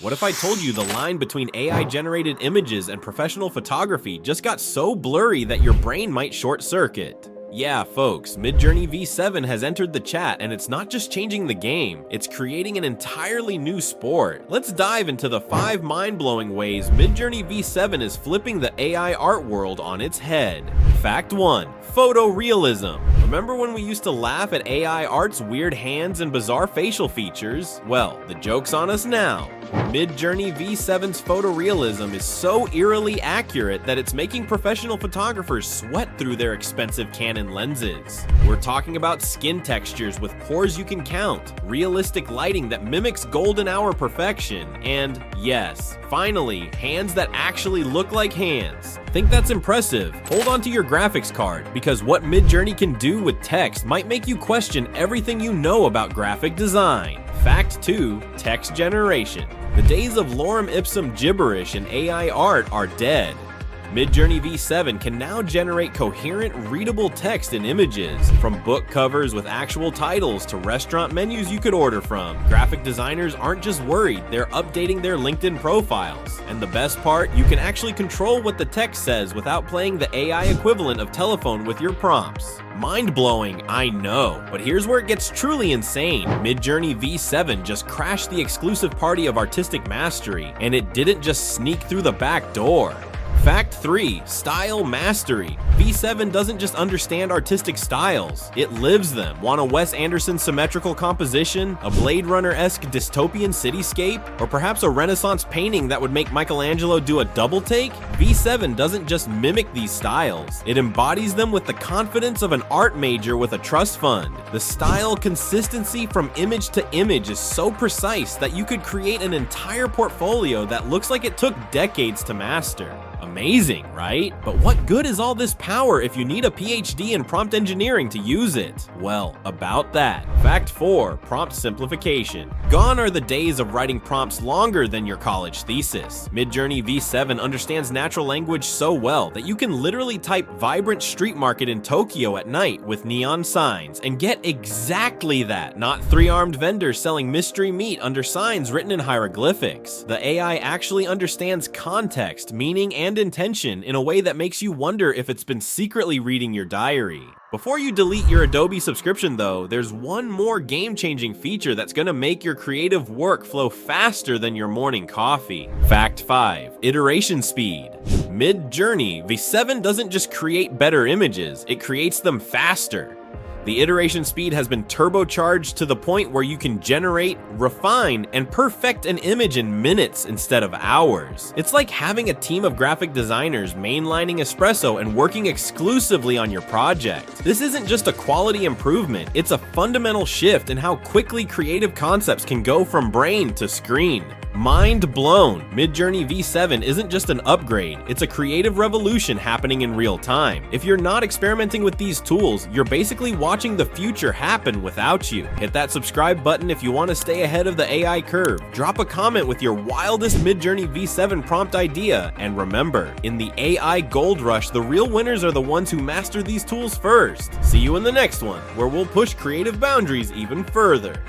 What if I told you the line between AI-generated images and professional photography just got so blurry that your brain might short-circuit? Yeah, folks, MidJourney V7 has entered the chat, and it's not just changing the game, it's creating an entirely new sport. Let's dive into the 5 mind-blowing ways MidJourney V7 is flipping the AI art world on its head. Fact 1. Photorealism. Remember when we used to laugh at AI art's weird hands and bizarre facial features? Well, the joke's on us now. MidJourney V7's photorealism is so eerily accurate that it's making professional photographers sweat through their expensive Canon lenses. We're talking about skin textures with pores you can count, realistic lighting that mimics golden hour perfection, and yes, finally, hands that actually look like hands. Think that's impressive? Hold on to your graphics card, because what MidJourney can do with text might make you question everything you know about graphic design. Fact 2. Text generation. The days of lorem ipsum gibberish in AI art are dead. MidJourney V7 can now generate coherent, readable text and images, from book covers with actual titles to restaurant menus you could order from. Graphic designers aren't just worried, they're updating their LinkedIn profiles. And the best part, you can actually control what the text says without playing the AI equivalent of telephone with your prompts. Mind-blowing, I know, but here's where it gets truly insane. MidJourney V7 just crashed the exclusive party of artistic mastery, and it didn't just sneak through the back door. Fact 3. Style mastery. V7 doesn't just understand artistic styles, it lives them. Want a Wes Anderson symmetrical composition, a Blade Runner-esque dystopian cityscape, or perhaps a Renaissance painting that would make Michelangelo do a double take? V7 doesn't just mimic these styles, it embodies them with the confidence of an art major with a trust fund. The style consistency from image to image is so precise that you could create an entire portfolio that looks like it took decades to master. Amazing, right? But what good is all this power if you need a PhD in prompt engineering to use it? Well, about that. Fact 4. Prompt simplification. Gone are the days of writing prompts longer than your college thesis. MidJourney V7 understands natural language so well that you can literally type vibrant street market in Tokyo at night with neon signs and get exactly that, not three-armed vendors selling mystery meat under signs written in hieroglyphics. The AI actually understands context, meaning, and intention in a way that makes you wonder if it's been secretly reading your diary. Before you delete your Adobe subscription though, there's one more game-changing feature that's gonna make your creative work flow faster than your morning coffee. Fact 5. Iteration speed. MidJourney V7 doesn't just create better images, it creates them faster. The iteration speed has been turbocharged to the point where you can generate, refine, and perfect an image in minutes instead of hours. It's like having a team of graphic designers mainlining espresso and working exclusively on your project. This isn't just a quality improvement, it's a fundamental shift in how quickly creative concepts can go from brain to screen. Mind blown. MidJourney V7 isn't just an upgrade, it's a creative revolution happening in real time. If you're not experimenting with these tools, you're basically watching the future happen without you. Hit that subscribe button if you want to stay ahead of the AI curve. Drop a comment with your wildest MidJourney V7 prompt idea, and remember, in the AI gold rush, the real winners are the ones who master these tools first. See you in the next one, where we'll push creative boundaries even further.